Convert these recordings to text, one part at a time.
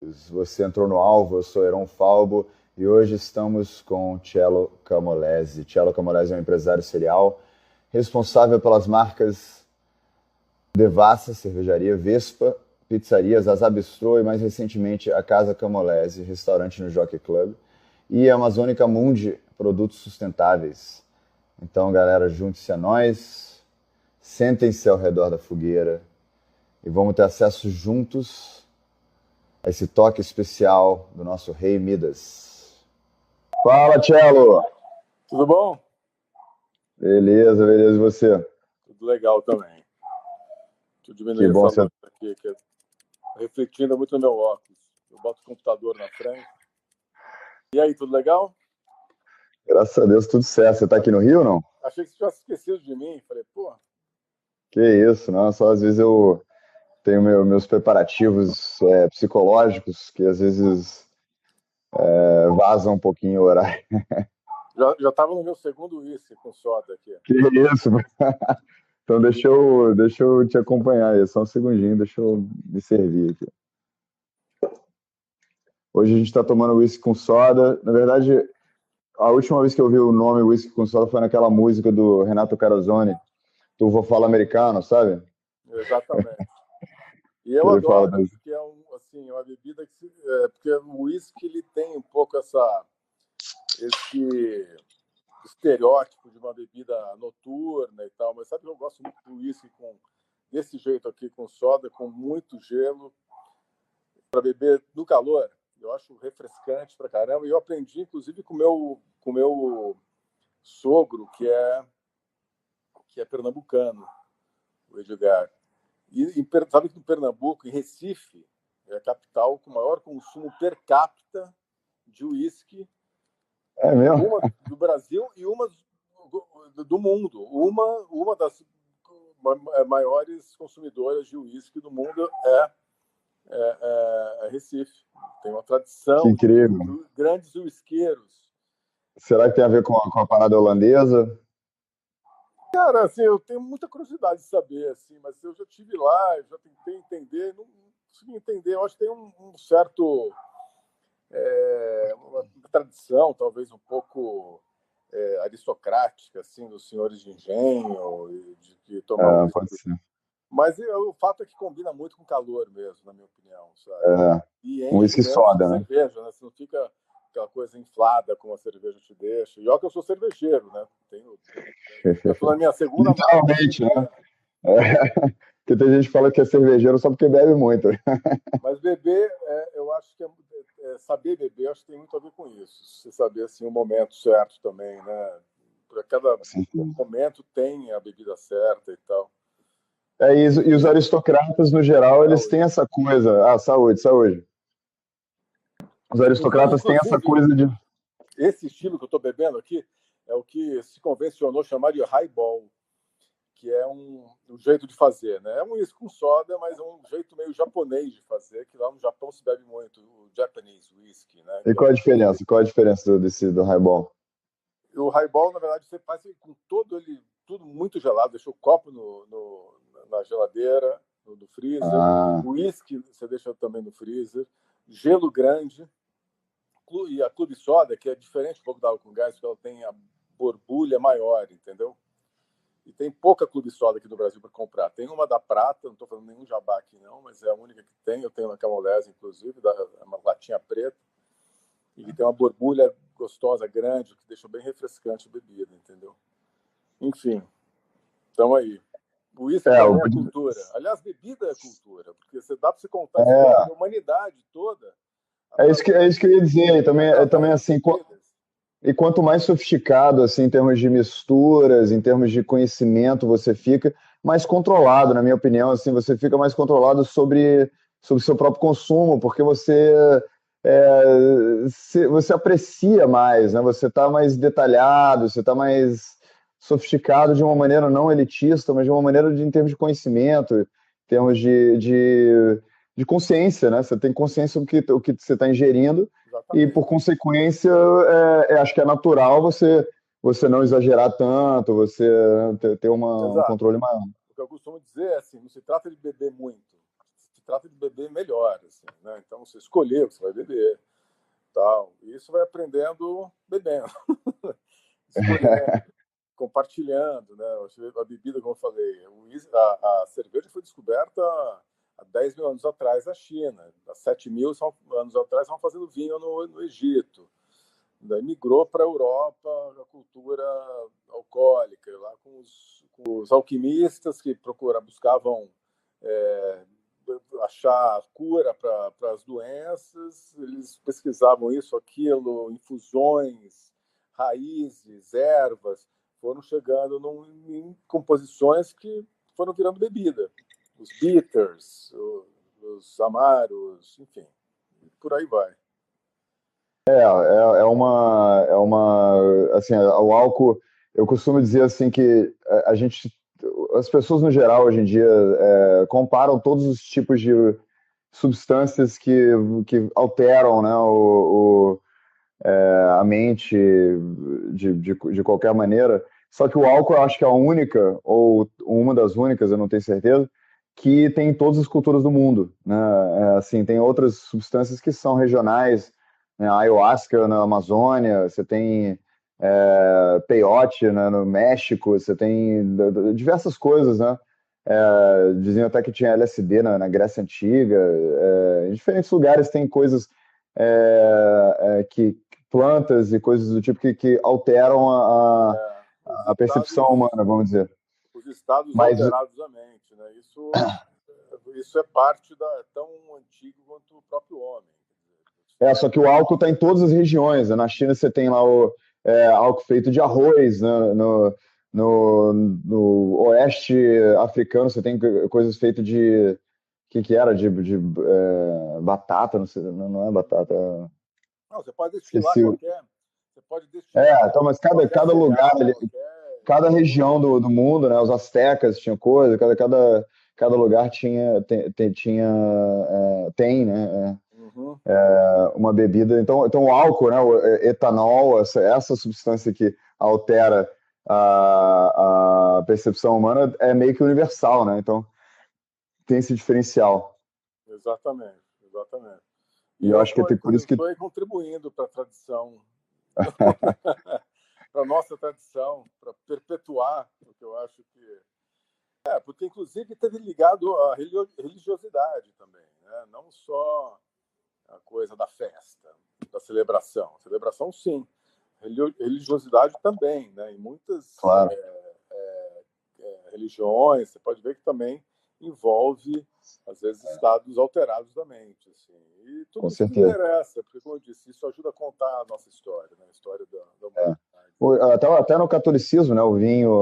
amigos. Você entrou no alvo, eu sou Heron Falbo e hoje estamos com Cello Camolese. Cello Camolese é um empresário serial responsável pelas marcas Devassa, cervejaria, Vespa, pizzarias, Asá Bistrô e mais recentemente a Casa Camolese, restaurante no Jockey Club, e a Amazônica Mundi, produtos sustentáveis. Então, galera, junte-se a nós, sentem-se ao redor da fogueira e vamos ter acesso juntos a esse toque especial do nosso Rei Midas. Fala, Cello! Tudo bom? Beleza, beleza. E você? Tudo legal também. Deixa eu diminuir essa luz aqui, que refletindo muito no meu óculos. Eu boto o computador na frente. E aí, tudo legal? Graças a Deus, tudo certo. Você tá aqui no Rio ou não? Achei que você tivesse esquecido de mim. Falei, pô. Que isso, não. Só às vezes eu tenho meus preparativos psicológicos que às vezes vazam um pouquinho o horário. Já tava no meu segundo uísque com soda aqui. Que isso? Então deixa eu te acompanhar aí. Só um segundinho, deixa eu me servir aqui. Hoje a gente está tomando uísque com soda. Na verdade, a última vez que eu vi o nome uísque com soda foi naquela música do Renato Carosone, Tu Vou Fala Americano, sabe? Exatamente. E eu adoro, porque é uma bebida que... porque o uísque ele tem um pouco esse estereótipo de uma bebida noturna e tal, mas sabe que eu gosto muito do uísque desse jeito aqui, com soda, com muito gelo, para beber no calor. Eu acho refrescante pra caramba. E eu aprendi, inclusive, com o meu sogro, que é pernambucano, o Edgar. E sabe que no Pernambuco, em Recife, é a capital com o maior consumo per capita de uísque. É mesmo? Uma do Brasil e uma do mundo. Uma das maiores consumidoras de uísque do mundo é Recife. Tem uma tradição de grandes uisqueiros. Será que tem a ver com a parada holandesa? Cara, assim, eu tenho muita curiosidade de saber, assim, mas eu já estive lá, eu já tentei entender, não consegui entender. Eu acho que tem um certo... uma tradição, talvez um pouco aristocrática, assim, dos senhores de engenho, de que tomam... Pode ser. Mas o fato é que combina muito com calor mesmo, na minha opinião, sabe? E um whisky soda, né? Cerveja, né? Você não fica aquela coisa inflada como a cerveja te deixa. E olha que eu sou cervejeiro, né? Eu tô na minha segunda... Literalmente, né? Porque tem gente que fala que é cervejeiro só porque bebe muito. Mas beber, eu acho que saber beber, acho que tem muito a ver com isso. Você saber assim, o momento certo também, né? Para cada momento tem a bebida certa e tal. E os aristocratas, no geral, eles têm essa coisa... saúde, saúde. Os aristocratas têm essa coisa de... Esse estilo que eu estou bebendo aqui é o que se convencionou chamar de highball, que é um jeito de fazer, né? É um uísque com soda, mas é um jeito meio japonês de fazer, que lá no Japão se bebe muito o Japanese whisky, né? E qual a diferença? Qual a diferença do highball? O highball, na verdade, você faz com tudo muito gelado, deixa o copo na geladeira, no freezer. O whisky você deixa também no freezer. Gelo grande. E a Clube Soda, que é diferente um pouco da água com gás, porque ela tem a borbulha maior, entendeu? E tem pouca Clube Soda aqui no Brasil para comprar. Tem uma da Prata, não estou falando nenhum jabá aqui não, mas é a única que tem. Eu tenho na Camolese, inclusive, uma latinha preta. E que tem uma borbulha gostosa, grande, que deixa bem refrescante a bebida, entendeu? Enfim, então aí. O uísque é cultura. Aliás, bebida é cultura, porque dá para você contar a humanidade toda. É isso que eu ia dizer. E também assim... E quanto mais sofisticado, assim, em termos de misturas, em termos de conhecimento, você fica mais controlado, na minha opinião, assim, você fica mais controlado sobre o seu próprio consumo, porque você aprecia mais, né? Você está mais detalhado, você está mais sofisticado de uma maneira não elitista, mas de uma maneira em termos de conhecimento, em termos de consciência, né? Você tem consciência do que você está ingerindo. Exatamente. E, por consequência, acho que é natural você não exagerar tanto, você ter um controle maior. O que eu costumo dizer é assim, não se trata de beber muito, se trata de beber melhor, assim, né? Então você escolher o que você vai beber, tal. E isso vai aprendendo bebendo, escolhendo, compartilhando, né? A bebida, como eu falei, a cerveja foi descoberta há 10 mil anos atrás na China, há 7 mil anos atrás estavam fazendo vinho no Egito. Daí migrou para a Europa a cultura alcoólica, lá com os alquimistas que buscavam é, achar cura para as doenças, eles pesquisavam isso, aquilo, infusões, raízes, ervas, foram chegando em composições que foram virando bebida. Os bitters, os amaros, enfim, por aí vai. Assim, o álcool, eu costumo dizer assim que as pessoas no geral hoje em dia comparam todos os tipos de substâncias que alteram, né, a mente de qualquer maneira. Só que o álcool eu acho que é a única, ou uma das únicas, eu não tenho certeza, que tem em todas as culturas do mundo, né? Assim, tem outras substâncias que são regionais, né? A ayahuasca na Amazônia, você tem peyote, né, no México, você tem diversas coisas, né? Diziam até que tinha LSD na Grécia Antiga. Em diferentes lugares tem coisas que plantas e coisas do tipo que alteram Os a percepção estados, humana, vamos dizer. os estados Mas alterados da mente, né? Isso é parte é tão antigo quanto o próprio homem. só que o álcool está em todas as regiões, né? Na China você tem lá o álcool feito de arroz, né? No oeste africano você tem coisas feitas de que era de batata, não sei, não é batata. Não, você pode destilar Esqueci. Então, mas qualquer cada lugar, cereal, qualquer cada região coisa. do mundo, né? Os astecas tinham coisa, cada lugar tem, né? Uhum. Uma bebida. Então o álcool, né? O etanol, essa substância que altera a percepção humana é meio que universal, né? Então tem esse diferencial. Exatamente, exatamente. E E eu eu acho que é por isso que estou aí contribuindo para a tradição, para a nossa tradição, para perpetuar o que eu acho que porque inclusive teve ligado à religiosidade também, né? Não só a coisa da festa, da celebração. Celebração, sim. Religiosidade também, né? Em muitas claro, religiões, você pode ver que também envolve, às vezes, estados alterados da mente. Assim. E com tudo isso me certeza. interessa, porque, como eu disse, isso ajuda a contar a nossa história, né? A história da É. humanidade. Até no catolicismo, né? O vinho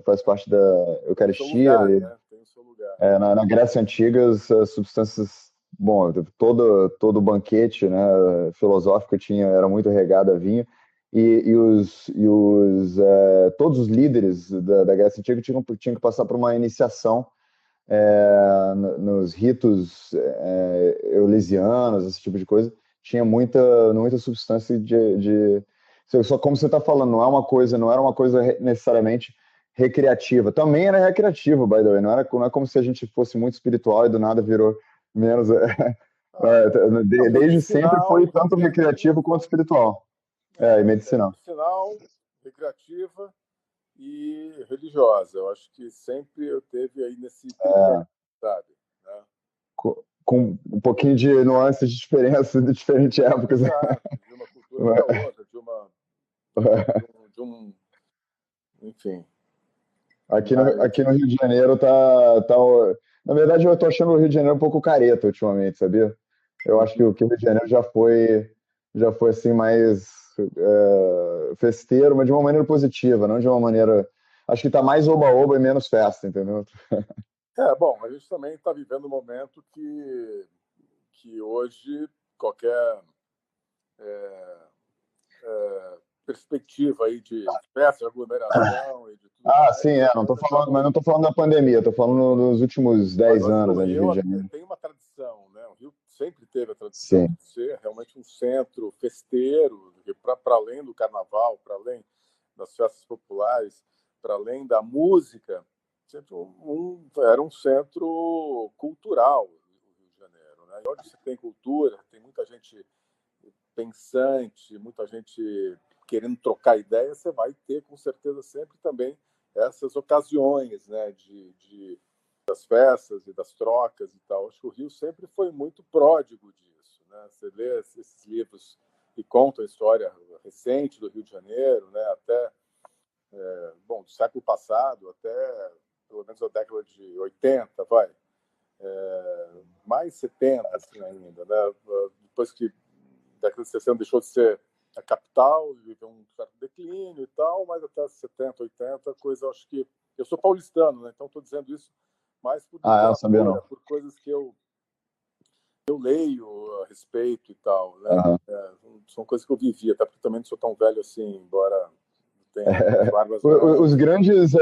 faz parte da Tem o seu Eucaristia. lugar, né? Tem o seu lugar. Na Grécia Antiga, as substâncias, bom, todo banquete, né, filosófico era muito regado a vinho, todos os líderes da Grécia Antiga tinham que passar por uma iniciação nos ritos elesianos, esse tipo de coisa. Tinha muita substância só como você está falando, não era uma coisa necessariamente recreativa. Também era recreativo, by the way. Não é como se a gente fosse muito espiritual e do nada virou menos. Desde sempre foi tanto recreativo quanto espiritual. E medicinal. Medicinal, recreativa e religiosa. Eu acho que sempre eu teve aí nesse tripé, sabe? Né? Com um pouquinho de nuances de diferença de diferentes épocas. Exato, de uma cultura para outra, de um enfim. Aqui no Rio de Janeiro tá. Na verdade, eu tô achando o Rio de Janeiro um pouco careta ultimamente, sabia? Eu acho que o Rio de Janeiro já foi assim mais festeiro, mas de uma maneira positiva, não de uma maneira. Acho que tá mais oba-oba e menos festa, entendeu? Bom, a gente também está vivendo um momento que hoje qualquer perspectiva aí de festa, de aglomeração e de tudo mais. Sim, não tô falando, mas não tô falando da pandemia, tô falando dos útimos Mas 10 acho que anos, o né, de Rio Rio de Janeiro. tem uma tradição, né? O Rio sempre teve a tradição Sim, de ser realmente um centro festeiro, para além do carnaval, para além das festas populares, para além da música, era um centro cultural, o Rio de Janeiro, né? E onde se tem cultura, tem muita gente pensante, muita gente querendo trocar ideias, você vai ter com certeza sempre também essas ocasiões, né, das festas e das trocas e tal. Acho que o Rio sempre foi muito pródigo disso, né? Você lê esses livros que contam a história recente do Rio de Janeiro, né, até do século passado, até pelo menos a década de 80, vai, mais 70 assim ainda, né? Depois que a década de 60 deixou de ser a capital, viveu um certo declínio e tal, mas até 70, 80, coisa, acho que... Eu sou paulistano, né? Então estou dizendo isso mais por Eu sabia literatura, não. por coisas que eu leio a respeito e tal, né? Uhum. São coisas que eu vivi, até porque também não sou tão velho assim, embora tenha as barbas Os grandes. grandes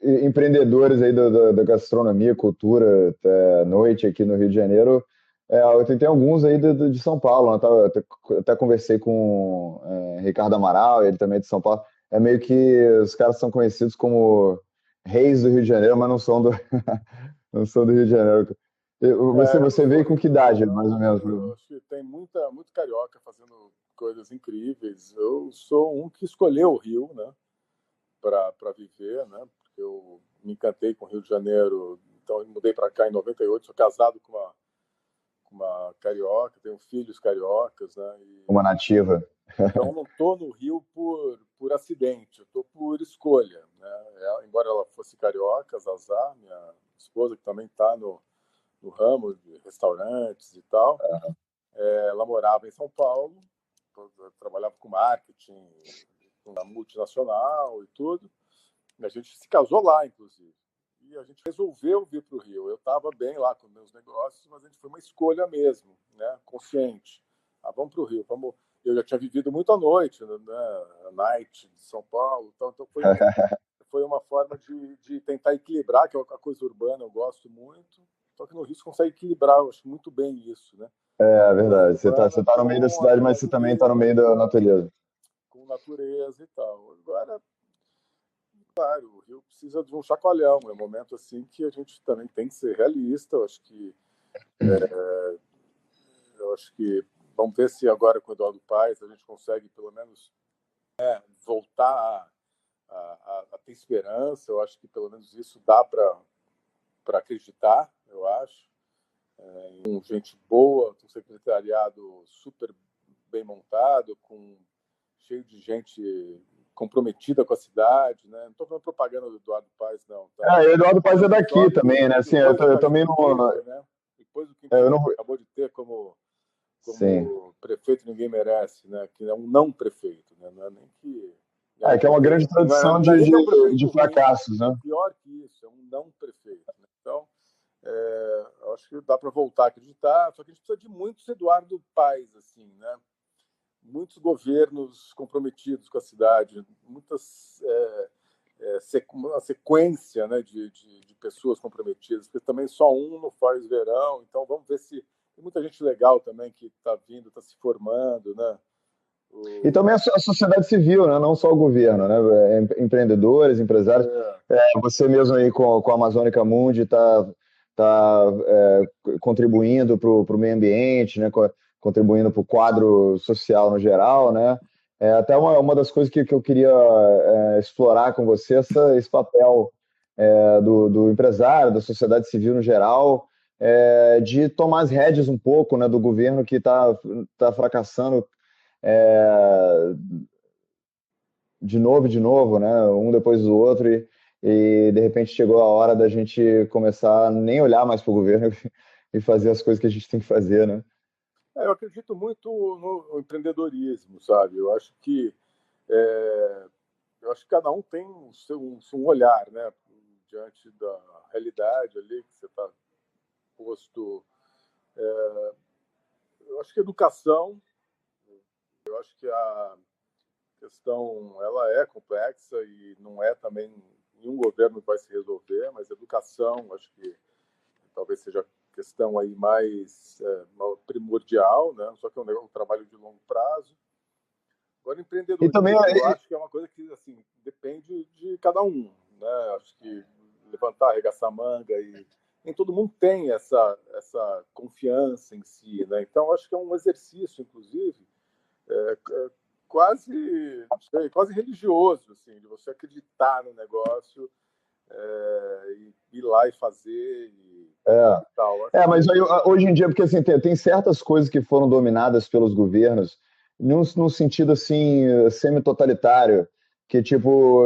empreendedores aí da gastronomia, cultura, até noite aqui no Rio de Janeiro, tem alguns aí de São Paulo, né? Até conversei com Ricardo Amaral, ele também é de São Paulo. É meio que os caras são conhecidos como reis do Rio de Janeiro, mas não são não são do Rio de Janeiro. Eu não Você sou veio com Rio de que Janeiro, idade, mais ou não. menos? Eu acho que tem muito carioca fazendo coisas incríveis. Eu sou um que escolheu o Rio, né, para viver, né, porque eu me encantei com o Rio de Janeiro. Então eu mudei para cá em 98. Sou casado com uma carioca, tenho filhos cariocas, né? Uma nativa. Então não estou no Rio por acidente, eu estou por escolha, né? Embora ela fosse carioca, Zazá, minha esposa, que também está no ramo de restaurantes e tal. Ela morava em São Paulo, trabalhava com marketing na multinacional e tudo. E a gente se casou lá, inclusive. E a gente resolveu vir para o Rio. Eu estava bem lá com meus negócios, mas a gente foi uma escolha mesmo, né? Consciente. Vamos para o Rio. Vamos... Eu já tinha vivido muito à noite, né? A night de São Paulo. Então foi uma forma de tentar equilibrar, que é a coisa urbana, eu gosto muito. Só que no Rio você consegue equilibrar, eu acho muito bem isso, né? É Coisa verdade. urbana Você tá no meio da com a cidade, vida mas você também tá no meio da natureza, natureza. com natureza e tal. Agora, claro, o Rio precisa de um chacoalhão. É um momento assim que a gente também tem que ser realista. Eu acho que vamos ver se agora com o Eduardo Paes a gente consegue pelo menos voltar a ter esperança. Eu acho que pelo menos isso dá para acreditar, eu acho. Com gente boa, com secretariado super bem montado, cheio de gente comprometida com a cidade, né? Não estou falando propaganda do Eduardo Paes, não, tá? O Eduardo Paz é daqui Só que também, né? Assim, depois do que eu a também gente não. teve, né? Depois do que Eu a não. gente acabou de ter Sim. como prefeito ninguém merece, né? Que é um não prefeito, né? Não é nem que é um Que é uma grande prefeito, tradição não é nem que é um de prefeito ruim, fracassos, é né? pior que isso, é um não prefeito, né? Então, eu acho que dá para voltar a acreditar, só que a gente precisa de muitos Eduardo Paes, assim, né? Muitos governos comprometidos com a cidade, uma sequência, né, de pessoas comprometidas, porque também só um não faz verão, então vamos ver se tem muita gente legal também que está vindo, está se formando, né? E também a sociedade civil, né? Não só o governo, né? Empreendedores, empresários. É, Você mesmo aí com a Amazônica Mundi contribuindo para o meio ambiente, né? Contribuindo para o quadro social no geral, né? Até uma das coisas que eu queria explorar com você, esse papel do empresário, da sociedade civil no geral, de tomar as rédeas um pouco, né, do governo que tá fracassando é, de novo, né? Um depois do outro, e de repente chegou a hora da gente começar a nem olhar mais para o governo e fazer as coisas que a gente tem que fazer, né? eu acredito muito no empreendedorismo, sabe? É, eu acho que cada um tem um olhar, né? Diante da realidade ali que você está posto. Eu acho que educação, eu acho que a questão ela é complexa e não é também nenhum governo vai se resolver, mas educação acho que talvez seja a questão aí mais primordial, né? Só que é um trabalho de longo prazo. Agora, E também empreendedorismo, eu acho que é uma coisa que assim depende de cada um, né? Acho que levantar, arregaçar a manga e nem todo mundo tem essa confiança em si, né? Então acho que é um exercício, inclusive, quase, não sei, quase religioso, assim, de você acreditar no negócio e ir lá e fazer e tal. Mas hoje em dia, porque assim, tem certas coisas que foram dominadas pelos governos num sentido assim, semi-totalitário, que tipo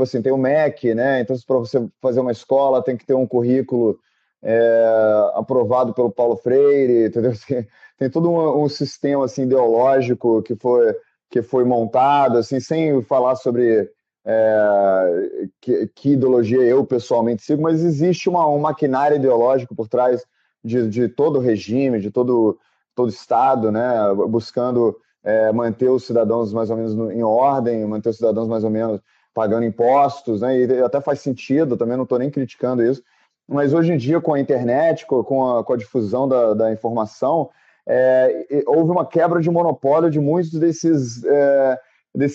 assim, tem o MEC, né? Então, para você fazer uma escola, tem que ter um currículo aprovado pelo Paulo Freire, entendeu? Tem todo um sistema assim, ideológico que foi montado, assim, sem falar sobre que ideologia eu pessoalmente sigo, mas existe um maquinário ideológico por trás de todo o regime, de todo Estado, né, buscando manter os cidadãos mais ou menos em ordem, manter os cidadãos mais ou menos pagando impostos, né, e até faz sentido, também não estou nem criticando isso, mas hoje em dia, com a internet, com a difusão da informação, houve uma quebra de monopólio de muitos desses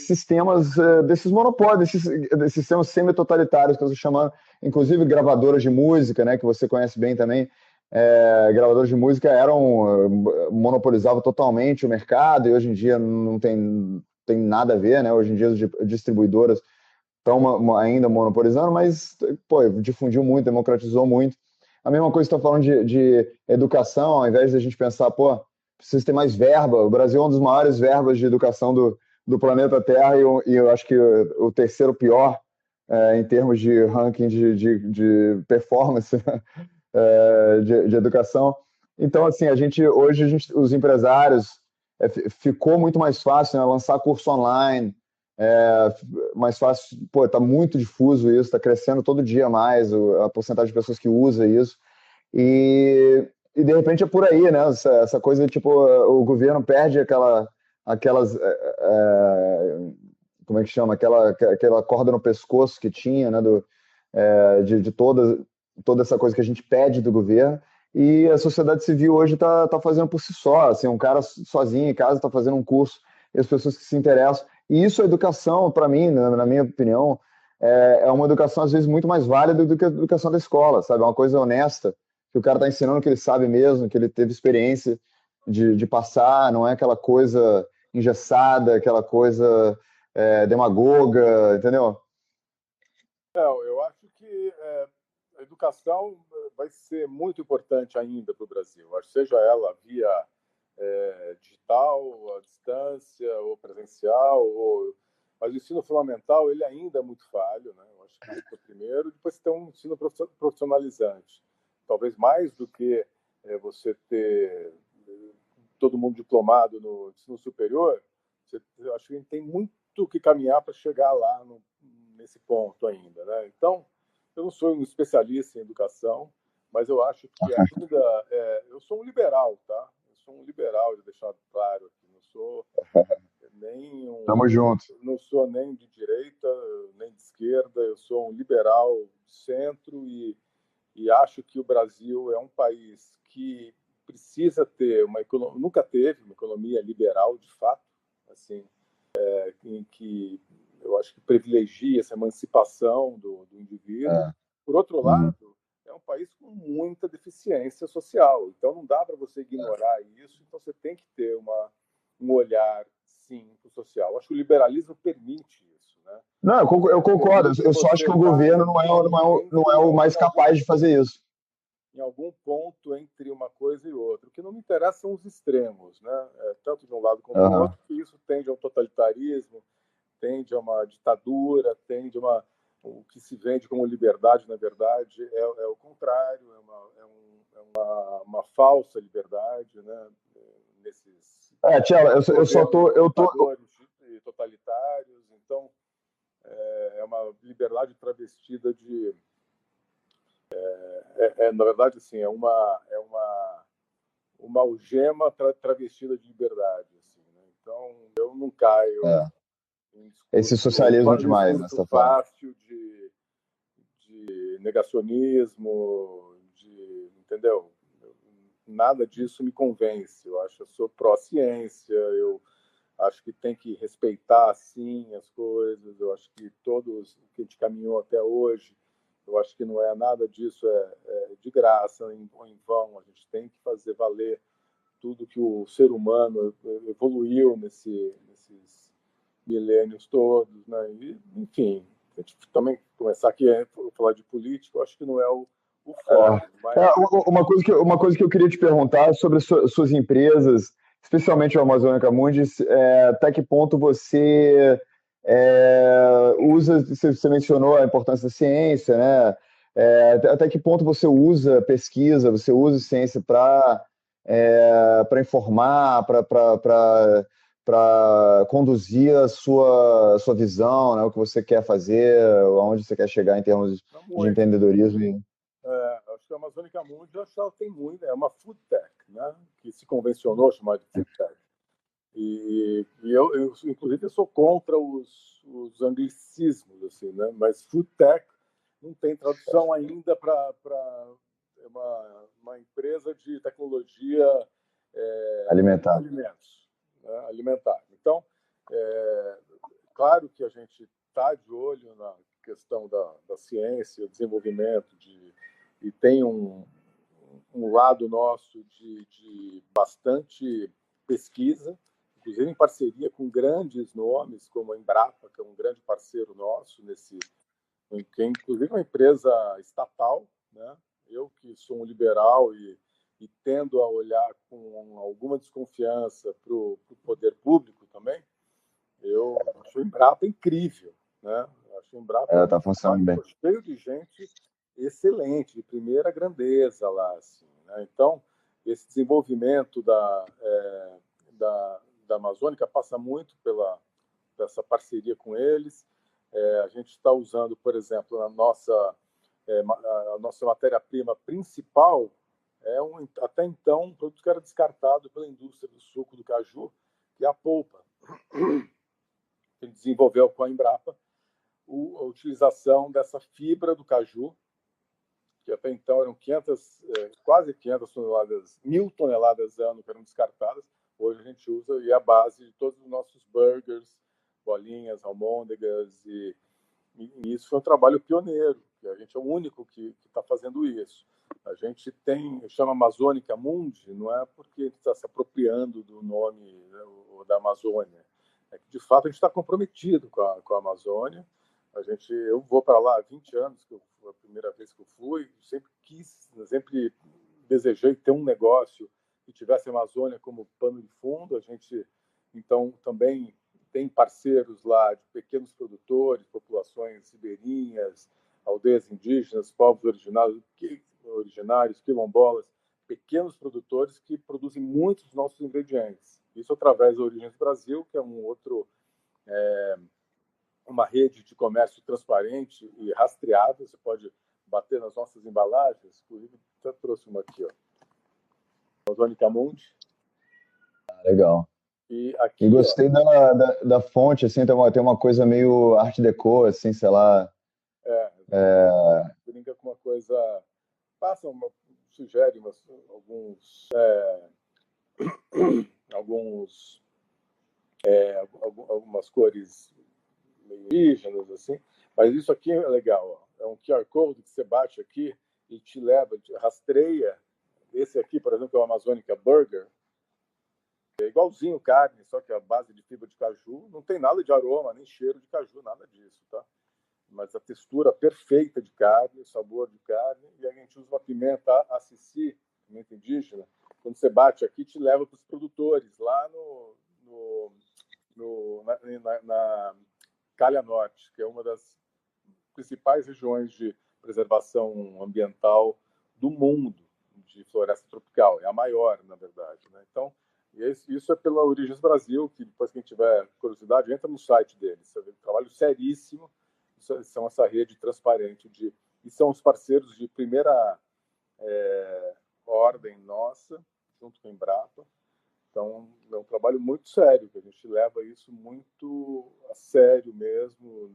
sistemas, desses monopólios, desses sistemas semi-totalitários que eu estou chamando, inclusive gravadoras de música, né, que você conhece bem também. Gravadoras de música monopolizavam totalmente o mercado e hoje em dia não tem nada a ver, né? Hoje em dia as distribuidoras estão ainda monopolizando, mas pô, difundiu muito, democratizou muito. A mesma coisa que estou falando de educação, ao invés de a gente pensar, pô, precisa ter mais verba. O Brasil é uma das maiores verbas de educação do planeta Terra e eu acho que o terceiro pior em termos de ranking de performance de educação. Então, assim, hoje os empresários ficou muito mais fácil, né, lançar curso online, mais fácil, pô, está muito difuso isso, está crescendo todo dia mais a porcentagem de pessoas que usa isso e de repente é por aí, né? Essa coisa tipo o governo perde aquelas como é que chama? Aquela corda no pescoço que tinha, né? De toda essa coisa que a gente pede do governo. E a sociedade civil hoje está fazendo por si só. Assim, um cara sozinho em casa está fazendo um curso e as pessoas que se interessam. E isso, a educação, para mim, na minha opinião, é uma educação às vezes muito mais válida do que a educação da escola, sabe? É uma coisa honesta, que o cara está ensinando que ele sabe mesmo, que ele teve experiência de passar, não é aquela coisa engessada, aquela coisa demagoga, entendeu? Eu acho que a educação vai ser muito importante ainda para o Brasil, seja ela via digital, à distância ou presencial, mas o ensino fundamental ele ainda é muito falho, né? Eu acho que isso é o primeiro. Depois tem um ensino profissionalizante, talvez mais do que você ter todo mundo diplomado no ensino superior. Eu acho que a gente tem muito que caminhar para chegar lá nesse ponto ainda, né? Então, eu não sou um especialista em educação, mas eu acho que ainda eu sou um liberal, tá? Eu sou um liberal, de deixar claro aqui, não sou nem Tamo junto. não sou nem de direita nem de esquerda, eu sou um liberal de centro e acho que o Brasil é um país que precisa ter nunca teve uma economia liberal de fato, assim, em que eu acho que privilegia essa emancipação do indivíduo. Por outro lado, é um país com muita deficiência social, então não dá para você ignorar isso, então você tem que ter um olhar, sim, para o social. Acho que o liberalismo permite isso, né? Não, eu concordo, eu só acho que o governo não é o mais capaz de fazer isso. Em algum ponto entre uma coisa e outra. O que não me interessa são os extremos, né? Tanto de um lado como do outro, que isso tende ao totalitarismo, tende a uma ditadura, tende a o que se vende como liberdade, na verdade, é o contrário, uma falsa liberdade, né? Nesses Tchela, eu só tô totalitários, então é uma liberdade travestida de na verdade, assim, é uma algema travestida de liberdade, assim, né? Então, eu não caio em esse socialismo demais, né? discurso fácil de negacionismo, entendeu? Nada disso me convence. Eu acho que eu sou pró-ciência, eu acho que tem que respeitar, sim, as coisas. Eu acho que todos que a gente caminhou até hoje Eu acho que não é nada disso de graça, em vão. A gente tem que fazer valer tudo que o ser humano evoluiu nesses milênios todos, né? E, enfim, a gente também começar aqui a falar de política, eu acho que não é o foco. Mas... Uma coisa que eu queria te perguntar sobre suas empresas, especialmente o Amazônica Mundi, até que ponto você usa, você mencionou a importância da ciência, né? Até que ponto você usa pesquisa, você usa ciência para informar, para conduzir a sua visão, né? O que você quer fazer, aonde você quer chegar em termos de empreendedorismo. Acho que a Amazônica Mundi, acho que ela tem muito, é uma food tech, né? Que se convencionou chamar de food tech. E eu inclusive, eu sou contra os anglicismos, assim, né? Mas food tech não tem tradução ainda para uma empresa de tecnologia alimentar. Alimentar. Então, claro que a gente está de olho na questão da ciência, desenvolvimento, e tem um lado nosso de bastante pesquisa, inclusive em parceria com grandes nomes, como a Embrapa, que é um grande parceiro nosso, que é inclusive uma empresa estatal, né? Eu que sou um liberal e tendo a olhar com alguma desconfiança para o poder público também, eu acho o Embrapa incrível, né? Acho o Embrapa tá funcionando bem. cheio de gente excelente, de primeira grandeza lá, assim, né? Então, esse desenvolvimento da Amazônica passa muito dessa parceria com eles. A gente está usando, por exemplo, a nossa matéria-prima principal até então, um produto que era descartado pela indústria do suco do caju, que é a polpa. Ele desenvolveu com a Embrapa a utilização dessa fibra do caju, que até então eram quase 500 toneladas, 1.000 toneladas ano que eram descartadas. Hoje a gente usa e é a base de todos os nossos burgers, bolinhas, almôndegas, e isso foi um trabalho pioneiro, que a gente é o único que está fazendo isso. A gente chama Amazônica Mundi, não é porque a gente está se apropriando do nome, né, da Amazônia, é que de fato a gente está comprometido com a Amazônia. Eu vou para lá há 20 anos, que foi a primeira vez que eu fui, sempre desejei ter um negócio que tivesse a Amazônia como pano de fundo. A gente, então, também tem parceiros lá de pequenos produtores, populações ribeirinhas, aldeias indígenas, povos originários, quilombolas, pequenos produtores que produzem muitos dos nossos ingredientes. Isso através da Origens Brasil, que é uma rede de comércio transparente e rastreável. Você pode bater nas nossas embalagens. Inclusive, até trouxe uma aqui, ó. Amazônica Mundi. Legal. E gostei da fonte, assim, tem uma coisa meio art deco, assim, sei lá. Brinca com uma coisa... sugere algumas cores meio indígenas, assim. Mas isso aqui é legal, ó. É um QR Code que você bate aqui e te leva, te rastreia. Esse aqui, por exemplo, é o Amazônica Burger. É igualzinho carne, só que a base de fibra de caju. Não tem nada de aroma, nem cheiro de caju, nada disso, tá? Mas a textura perfeita de carne, o sabor de carne. E a gente usa uma pimenta assisi, pimenta indígena. Quando você bate aqui, te leva para os produtores, lá na Calha Norte, que é uma das principais regiões de preservação ambiental do mundo, de floresta tropical. É a maior, na verdade, né? Então, isso é pela Origens Brasil, que depois quem tiver curiosidade, entra no site deles. É um trabalho seríssimo. São essa rede transparente e são os parceiros de primeira ordem nossa, junto com a Embrapa. Então, é um trabalho muito sério, que a gente leva isso muito a sério mesmo.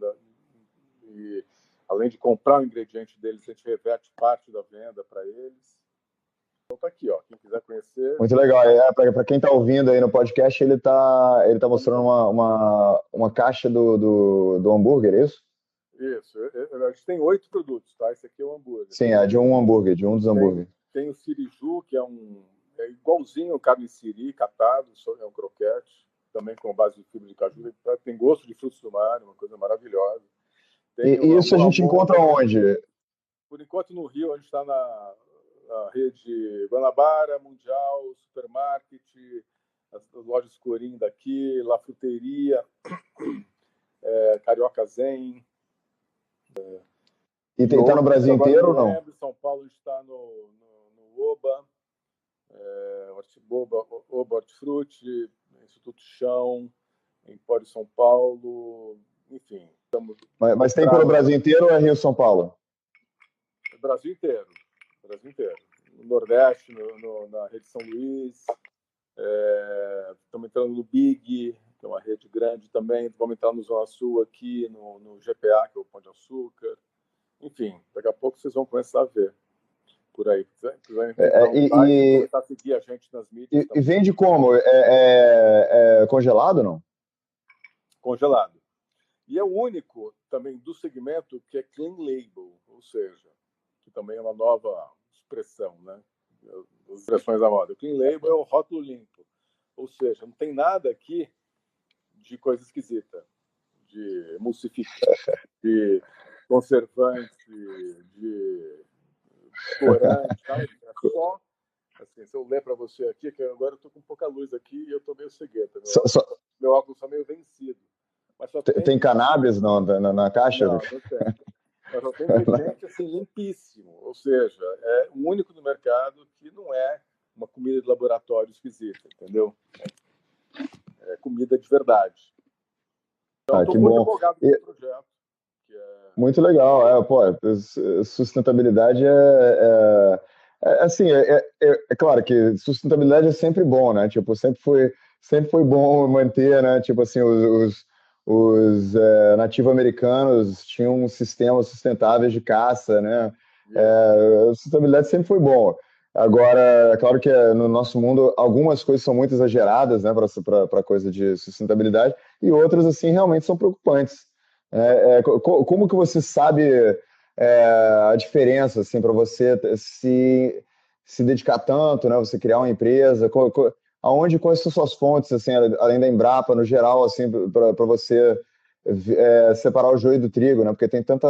E, além de comprar o ingrediente deles, a gente reverte parte da venda para eles. Então, tá aqui, ó. Quem quiser conhecer... Muito legal. Para quem está ouvindo aí no podcast, ele tá mostrando uma caixa do hambúrguer, é isso? Isso. A gente tem 8 produtos, tá? Esse aqui é o hambúrguer. Sim, é de um hambúrguer, de um dos hambúrgueres. Tem o siriju, que é igualzinho o carne siri, catado, é um croquete, também com base de fibra de caju. Tem gosto de frutos do mar, uma coisa maravilhosa. E isso a gente encontra onde? Por enquanto, no Rio, a gente está na rede Guanabara, Mundial, Supermarket, as lojas Corim daqui, La Fruteria, Carioca Zen. E está no Brasil inteiro ou não? Em São Paulo, a gente está no Oba, Oba Hortifruti, Instituto Chão, Empório São Paulo, enfim. Mas tem pelo Brasil inteiro ou é Rio Ssão Paulo? Brasil inteiro. Brasil inteiro. No Nordeste, na rede São Luís. Estamos entrando no Big, que é uma rede grande também. Vamos entrar no Zona Sul aqui, no GPA, que é o Pão de Açúcar. Enfim, daqui a pouco vocês vão começar a ver por aí. Começar a seguir a gente nas mídias. E vende como? É congelado ou não? Congelado. E é o único também do segmento que é clean label, ou seja, que também é uma nova expressão, né? As expressões da moda. O clean label é o rótulo limpo, ou seja, não tem nada aqui de coisa esquisita, de emulsificante, de conservante, de corante, nada disso. É só, assim, se eu ler para você aqui, que agora eu estou com pouca luz aqui e eu estou meio cegueta. Meu óculos está meio vencido. Mas só tem cannabis na caixa? Não tem. Mas só tem ingrediente assim, limpíssimo. Ou seja, é o único no mercado que não é uma comida de laboratório esquisita, entendeu? É comida de verdade. Então, estou muito empolgado com esse projeto. Muito legal. Sustentabilidade assim, é claro que sustentabilidade é sempre bom, né? Tipo, sempre foi bom manter, né? Tipo assim, os nativo-americanos tinham sistemas sustentáveis de caça, né? Sustentabilidade sempre foi bom. Agora, é claro que no nosso mundo algumas coisas são muito exageradas, né, para coisa de sustentabilidade, e outras, assim, realmente são preocupantes. Como que você sabe a diferença, assim, para você se dedicar tanto, né? Você criar uma empresa, quais são suas fontes, assim, além da Embrapa, no geral, assim, para você separar o joio do trigo, né? Porque tem tanta...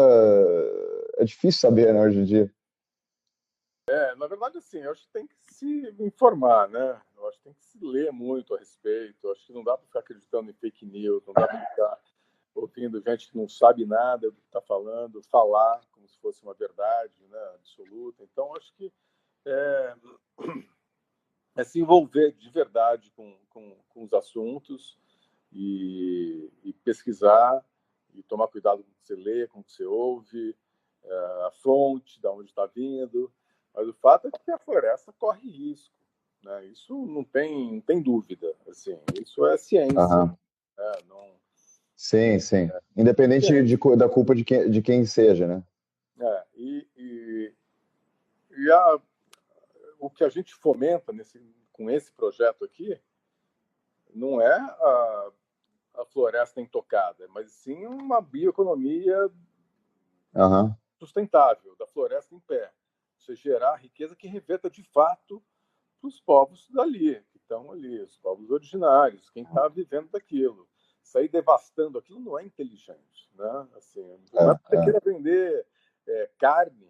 É difícil saber, né, hoje em dia. Na verdade, assim, eu acho que tem que se informar, né? Eu acho que tem que se ler muito a respeito. Eu acho que não dá para ficar acreditando em fake news, não dá para ficar ouvindo gente que não sabe nada do que está falando, falar como se fosse uma verdade, né, absoluta. Então, acho que é se envolver de verdade com os assuntos e pesquisar e tomar cuidado com o que você lê, com o que você ouve, a fonte, de onde está vindo. Mas o fato é que a floresta corre risco, né? Isso não tem dúvida. Assim, isso é ciência. Uhum. Sim. Independente da culpa de quem seja, né? O que a gente fomenta com esse projeto aqui não é a floresta intocada, mas sim uma bioeconomia sustentável, da floresta em pé. Você gerar riqueza que reverta de fato para os povos dali, que estão ali, os povos originários, quem está vivendo daquilo. Sair devastando aquilo não é inteligente, né? Assim, não é porque você queira vender carne,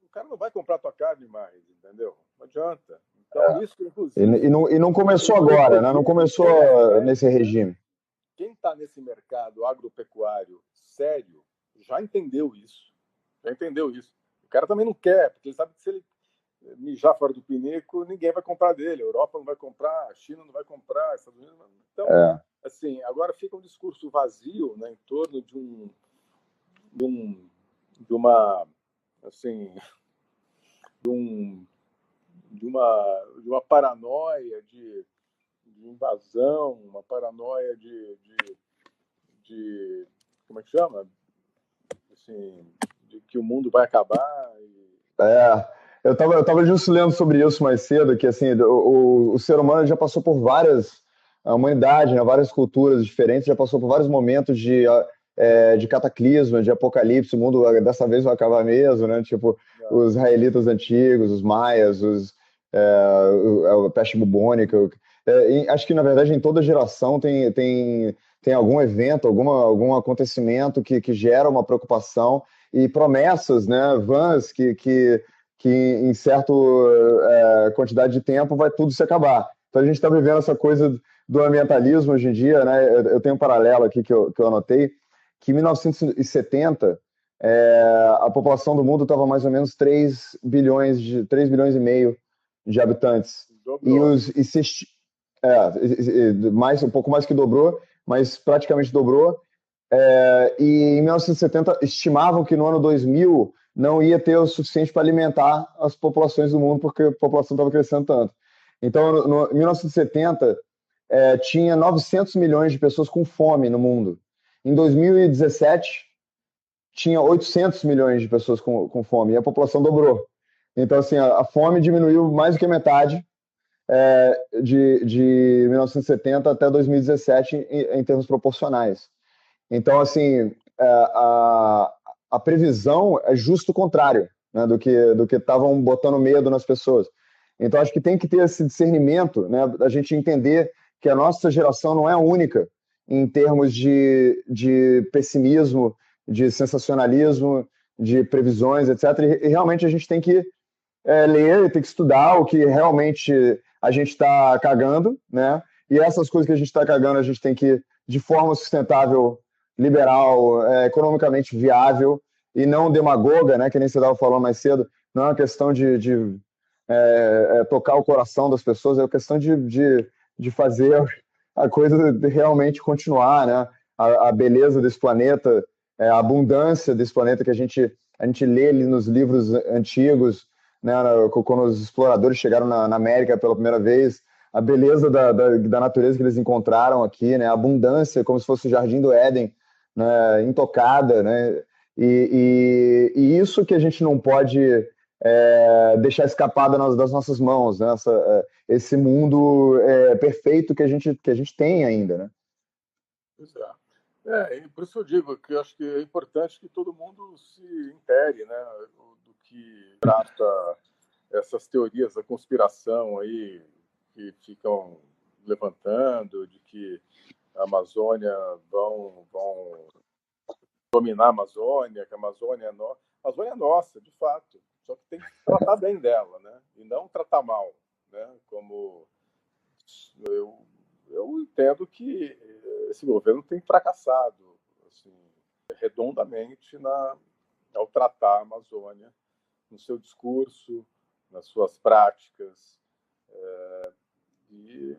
o cara não vai comprar tua carne mais, entendeu? Não adianta. Então, isso, inclusive... E não começou agora, né? Não começou nesse regime. Quem está nesse mercado agropecuário sério já entendeu isso. O cara também não quer, porque ele sabe que se ele mijar fora do pinico, ninguém vai comprar dele. A Europa não vai comprar, a China não vai comprar, Estados Unidos não... Então, assim, agora fica um discurso vazio, né, em torno de uma paranoia de invasão, uma paranoia de como é que chama? Assim, de que o mundo vai acabar. Eu tava justo lendo sobre isso mais cedo, que assim, o ser humano já passou por a humanidade, né, várias culturas diferentes, já passou por vários momentos de de cataclisma, de apocalipse, o mundo dessa vez vai acabar mesmo, né? Tipo, os israelitas antigos, os maias, a peste bubônica. Acho que, na verdade, em toda geração tem algum evento, algum acontecimento que gera uma preocupação e promessas, né, vãs que em certa quantidade de tempo vai tudo se acabar. Então a gente está vivendo essa coisa do ambientalismo hoje em dia, né? Eu tenho um paralelo aqui que eu anotei, que em 1970 a população do mundo estava mais ou menos 3 bilhões e meio de habitantes. Dobrou. Um pouco mais que dobrou, mas praticamente dobrou. E em 1970 estimavam que no ano 2000 não ia ter o suficiente para alimentar as populações do mundo, porque a população estava crescendo tanto. Então, em 1970, tinha 900 milhões de pessoas com fome no mundo. Em 2017, tinha 800 milhões de pessoas com fome, e a população dobrou. Então, assim, a fome diminuiu mais do que a metade de 1970 até 2017 em termos proporcionais. Então, assim, a previsão é justo o contrário, né, do que estavam botando medo nas pessoas. Então, acho que tem que ter esse discernimento, né, a gente entender que a nossa geração não é única em termos de pessimismo, de sensacionalismo, de previsões, etc. E realmente a gente tem que ler, tem que estudar o que realmente a gente está cagando, né? E essas coisas que a gente está cagando, a gente tem que, de forma sustentável, liberal, economicamente viável e não demagoga, né? Que nem você estava falando mais cedo, não é uma questão de tocar o coração das pessoas, é uma questão de fazer a coisa realmente continuar, né? A beleza desse planeta, a abundância desse planeta que a gente lê ali nos livros antigos, né? Quando os exploradores chegaram na América pela primeira vez, a beleza da natureza que eles encontraram aqui, né? A abundância, como se fosse o Jardim do Éden, né? Intocada, né? E isso que a gente não pode deixar escapar das nossas mãos, né? Esse mundo perfeito que a gente tem ainda, né? Pois é. Por isso eu digo que eu acho que é importante que todo mundo se intere, né, do que trata essas teorias da conspiração aí que ficam levantando, de que a Amazônia vão dominar a Amazônia, que a Amazônia a Amazônia é nossa, de fato. Só que tem que tratar bem dela, né? E não tratar mal, né? Como eu entendo que esse governo tem fracassado assim, redondamente ao tratar a Amazônia no seu discurso, nas suas práticas. E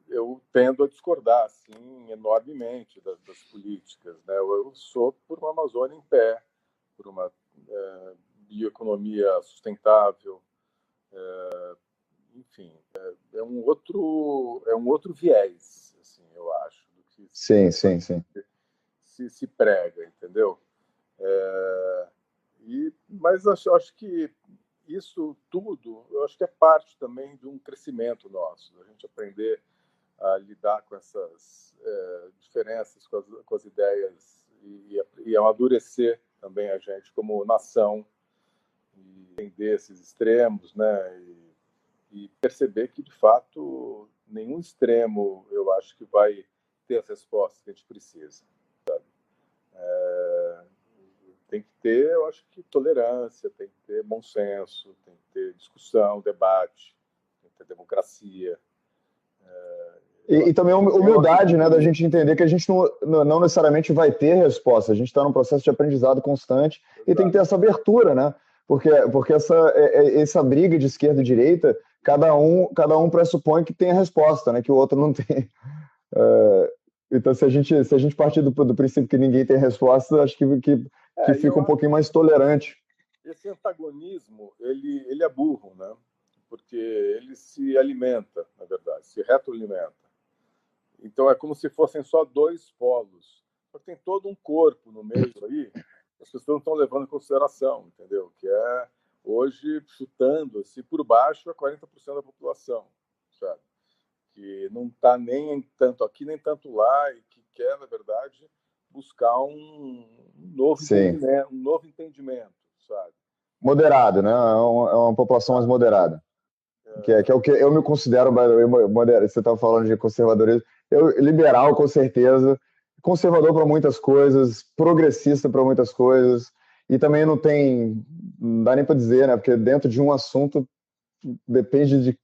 eu tendo a discordar assim, enormemente das políticas. Né? Eu sou por uma Amazônia em pé, por uma bioeconomia sustentável, enfim, é um outro viés, assim, eu acho, do que Sim. se prega, entendeu? Mas acho que isso tudo, eu acho que é parte também de um crescimento nosso, a gente aprender a lidar com essas diferenças, com as ideias e amadurecer também a gente como nação e entender esses extremos, né? E perceber que, de fato, nenhum extremo eu acho que vai ter as respostas que a gente precisa. Tem que ter, eu acho que, tolerância, tem que ter bom senso, tem que ter discussão, debate, tem que ter democracia. E também a humildade, né, da gente entender que a gente não necessariamente vai ter resposta, a gente está num processo de aprendizado constante. Exato. E tem que ter essa abertura, né? Porque essa briga de esquerda e direita, cada um pressupõe que tem a resposta, né? Que o outro não tem. Então, se a gente partir do princípio que ninguém tem resposta, acho que fica um pouquinho mais tolerante. Esse antagonismo, ele é burro, né? Porque ele se alimenta, na verdade, se retroalimenta. Então é como se fossem só dois polos. Só que tem todo um corpo no meio aí, as pessoas não estão levando em consideração, entendeu? Que é, hoje, chutando assim, por baixo, é 40% da população, sabe? Que não está nem tanto aqui, nem tanto lá, e que quer, na verdade, buscar um novo entendimento, sabe? Moderado, né? É uma população mais moderada. Que é o que eu me considero moderado. Você estava falando de conservadorismo. Liberal, com certeza. Conservador para muitas coisas, progressista para muitas coisas. E também não dá nem para dizer, né? Porque dentro de um assunto depende de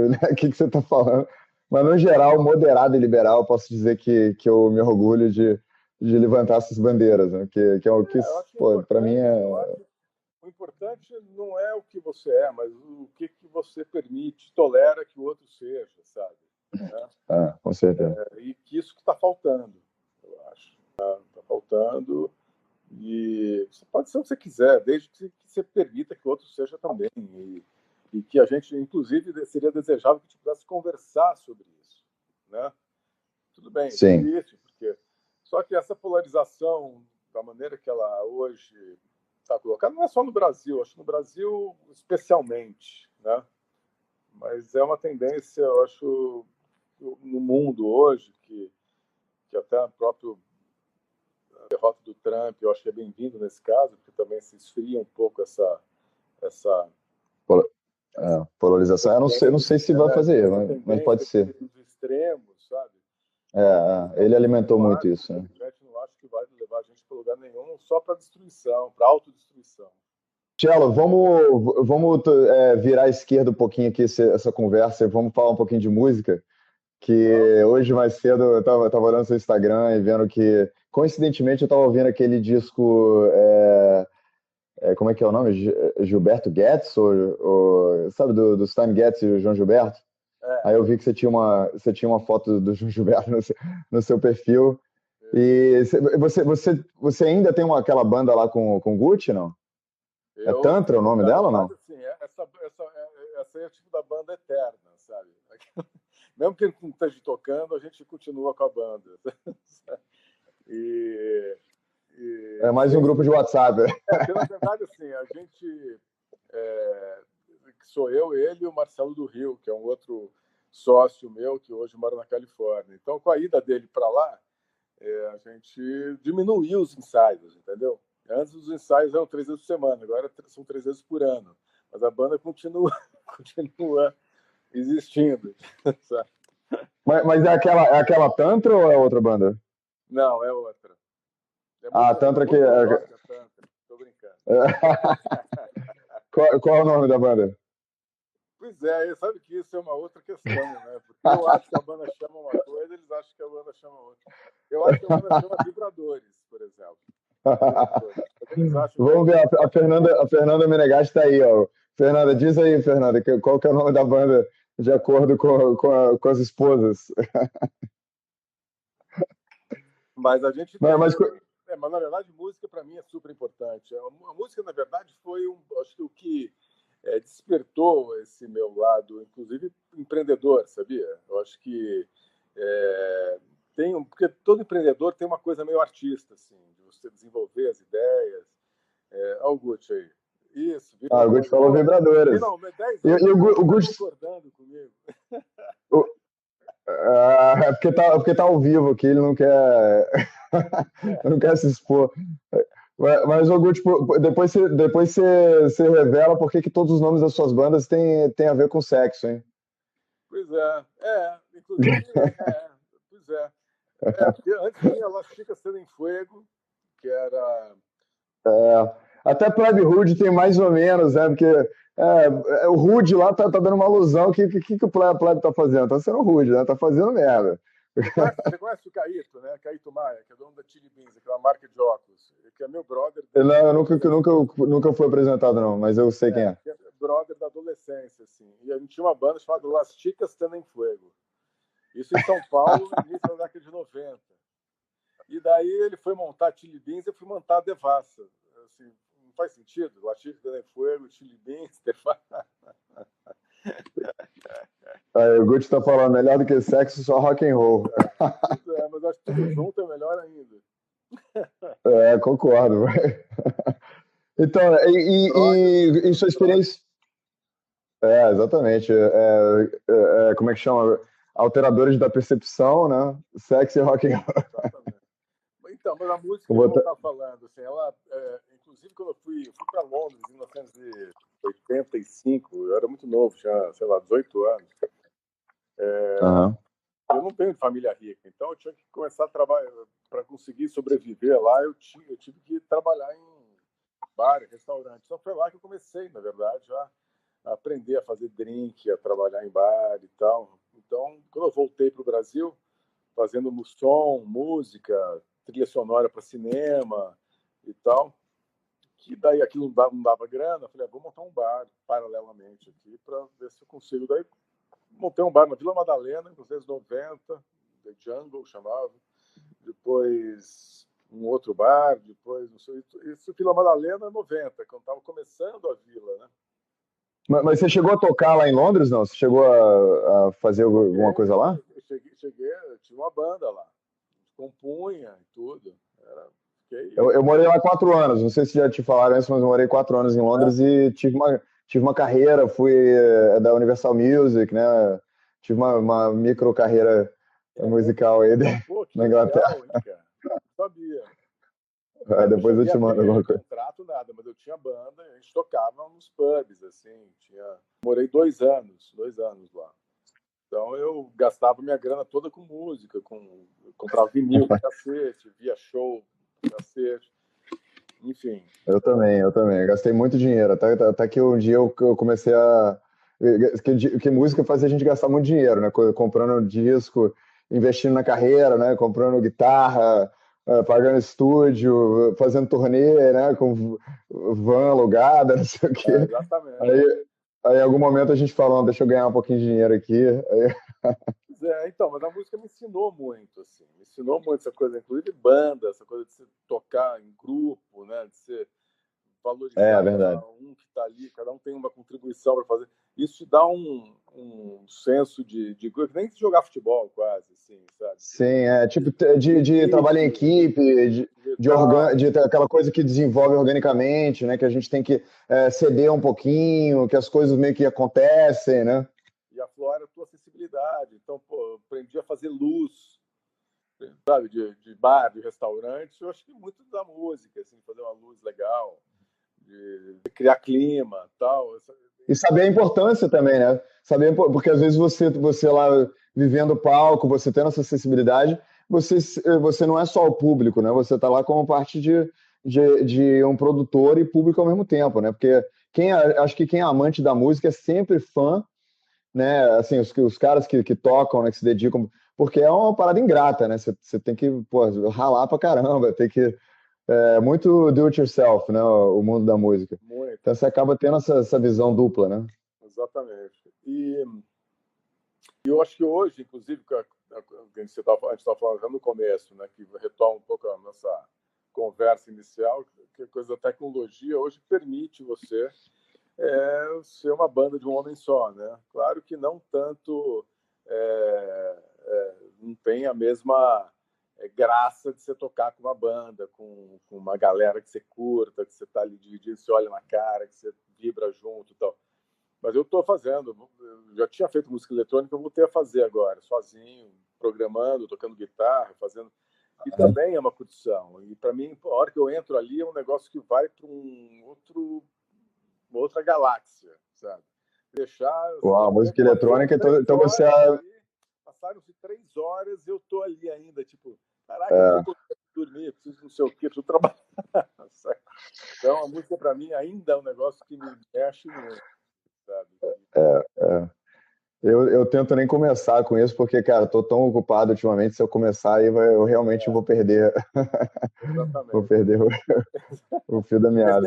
né, que você está falando. Mas, no geral, moderado e liberal, posso dizer que eu me orgulho de levantar essas bandeiras, né? Que é o que, para mim, o importante não é o que você é, mas o que você permite, tolera que o outro seja, sabe? Né? Com certeza. E que isso que está faltando, eu acho. Está faltando. E você pode ser o que você quiser, desde que você permita que o outro seja também. E que a gente, inclusive, seria desejável que a gente pudesse conversar sobre isso, né? Tudo bem, Sim. é difícil, porque só que essa polarização, da maneira que ela hoje está colocada, não é só no Brasil, acho que no Brasil especialmente, né? Mas é uma tendência, eu acho, no mundo hoje, que até a própria derrota do Trump, eu acho que é bem-vindo nesse caso, porque também se esfria um pouco essa polarização. Eu não sei se vai fazer, mas pode ser. Dos extremos, sabe? Ele alimentou muito isso. Né? Eu não acho que vai levar a gente para lugar nenhum, só para destruição, para autodestruição. Cello, vamos virar à esquerda um pouquinho aqui essa conversa e vamos falar um pouquinho de música, que hoje mais cedo eu estava olhando seu Instagram e vendo que, coincidentemente, eu estava ouvindo aquele disco, como é que é o nome? Gilberto Getz, sabe, do Stan Getz e o João Gilberto? Aí eu vi que você tinha uma foto do João Gilberto no seu perfil. E você ainda tem aquela banda lá com o Gucci, não? É Tantra o nome dela ou não? Sim, essa aí é o tipo da banda eterna, sabe? Mesmo que ele não esteja tocando, a gente continua com a banda. É mais um grupo de WhatsApp. Porque, na verdade, assim, a gente... que sou eu, ele e o Marcelo do Rio, que é um outro sócio meu, que hoje mora na Califórnia. Então, com a ida dele para lá, a gente diminuiu os ensaios, entendeu? Antes os ensaios eram 3 vezes por semana, agora são 3 vezes por ano. Mas a banda continua existindo. Sabe? Mas é aquela Tantra ou é outra banda? Não, é outra. Tantra que... Tantra. Tô brincando. Qual é o nome da banda? Pois é, sabe que isso é uma outra questão, né? Porque eu acho que a banda chama uma coisa, eles acham que a banda chama outra. Eu acho que a banda chama Vibradores, por exemplo. Vamos ver, a Fernanda Menegatti está aí, ó. Fernanda, diz aí, Fernanda, qual que é o nome da banda de acordo com as esposas? Mas a gente mas na verdade, música para mim é super importante. A música, na verdade, foi acho que o que despertou esse meu lado, inclusive empreendedor, sabia? Eu acho que porque todo empreendedor tem uma coisa meio artista, assim, de você desenvolver as ideias. Olha o Gucci aí. Isso. O Gucci falou Vibradores. Não, 10 anos o Gucci concordando comigo. É porque tá ao vivo aqui, ele não quer não quer se expor. Mas o Gucci, depois você revela por que todos os nomes das suas bandas têm a ver com sexo, hein? Pois inclusive, pois é. Porque antes tinha Las Chicas Estando em Fuego, que era... até Plebe Rude tem mais ou menos, né? Porque o Rude lá tá dando uma alusão. O que o Plebe tá fazendo? Tá sendo rude, né? Tá fazendo merda. Você conhece o Caíto, né? Caíto Maia, que é dono da Chili Beans, aquela marca de óculos, que é meu brother. Não, eu nunca fui apresentado, não, mas eu sei quem é. Que é brother da adolescência, assim. E a gente tinha uma banda chamada Las Chicas Estando em Fuego. Isso em São Paulo, no início da década de 90. E daí ele foi montar Chili Beans e eu fui montar a Devassa. Assim, não faz sentido? Las Chicas Estando em Fuego, Chili Beans, Devassa. O Gucci tá falando, melhor do que sexo, só rock and roll. Mas acho que tudo junto é melhor ainda. Concordo. Então, e sua experiência... exatamente. Como é que chama? Alteradores da percepção, né? Sexo e rock and roll. Exatamente. Então, mas a música, como eu estava falando, assim, ela, inclusive quando eu fui para Londres em 1985, eu era muito novo, tinha, sei lá, 18 anos. Eu não tenho família rica, então eu tinha que começar a trabalhar para conseguir sobreviver lá. Eu tive que trabalhar em bar, restaurante. Então foi lá que eu comecei, na verdade, a aprender a fazer drink, a trabalhar em bar e tal. Então, quando eu voltei para o Brasil, fazendo som, música, trilha sonora para cinema e tal, que daí aquilo não dava grana, eu falei, vou montar um bar paralelamente aqui para ver se eu consigo. Daí montei um bar na Vila Madalena, em 1990, The Jungle chamava. Depois um outro bar, depois não sei, isso Vila Madalena 90, quando estava começando a Vila, né? Mas você chegou a tocar lá em Londres, não? Você chegou a fazer alguma coisa lá? Cheguei, eu tinha uma banda lá, compunha e tudo. Eu morei lá 4 anos, não sei se já te falaram isso, mas eu morei 4 anos em Londres e tive uma carreira, fui da Universal Music, né? Tive uma micro carreira musical aí na Inglaterra. Legal, hein, cara? Não sabia. Depois eu te mando alguma coisa. Contrato, nada, mas eu tinha banda, a gente tocava nos pubs, assim, morei 2 anos lá. Então eu gastava minha grana toda com música, comprava vinil pra cacete, via show pra cacete, enfim. Eu também. Eu gastei muito dinheiro, até que um dia eu comecei a... Que música fazia a gente gastar muito dinheiro, né? Comprando disco, investindo na carreira, né? Comprando guitarra, pagando estúdio, fazendo turnê, né? Com van alugada, não sei o quê. Exatamente. Aí, em algum momento a gente falou, deixa eu ganhar um pouquinho de dinheiro aqui. Então, mas a música me ensinou muito, assim, me ensinou muito essa coisa, inclusive banda, essa coisa de se tocar em grupo, né? De se valorizar verdade. um que está ali, cada um tem uma contribuição para fazer. Isso te dá um senso de grupo, nem de jogar futebol quase, assim, sabe? Sim, tipo de trabalho em equipe, de ter aquela coisa que desenvolve organicamente, né? Que a gente tem que ceder um pouquinho, que as coisas meio que acontecem, né? E aflora a tua sensibilidade. Então, pô, eu aprendi a fazer luz, sabe? De bar, de restaurante. Eu acho que muito da música, assim, fazer uma luz legal, de criar clima, tal. E saber a importância também, né? Porque às vezes você lá vivendo o palco, você tendo essa sensibilidade, você não é só o público, né? Você está lá como parte de um produtor e público ao mesmo tempo, né? Porque acho que quem é amante da música é sempre fã, né? Assim, os caras que tocam, né? Que se dedicam, porque é uma parada ingrata, né? Você tem que, pô, ralar pra caramba, tem que muito do it yourself, né? O mundo da música. Muito. Então você acaba tendo essa visão dupla, né? Exatamente. E eu acho que hoje, inclusive, a gente estava falando no começo, né, que retoma um pouco a nossa conversa inicial, que a coisa da tecnologia hoje permite você ser uma banda de um homem só, né? Claro que não tanto, não tem a mesma graça de você tocar com uma banda, com uma galera que você curta, que você está ali dividindo, você olha na cara, que você vibra junto e tal. Mas eu estou fazendo, eu já tinha feito música eletrônica, eu voltei a fazer agora, sozinho, programando, tocando guitarra, fazendo. E também é uma curtição. E para mim, a hora que eu entro ali, é um negócio que vai para uma outra galáxia, sabe? Deixar. Uau, música eletrônica, então você. Passaram-se 3 horas e eu tô ali ainda, tipo, caraca, eu preciso dormir, preciso não sei o quê, preciso trabalhar. Então a música para mim ainda é um negócio que me mexe muito, sabe? Eu tento nem começar com isso, porque, cara, tô tão ocupado ultimamente, se eu começar aí, eu realmente vou perder. Exatamente. Vou perder o fio da meada.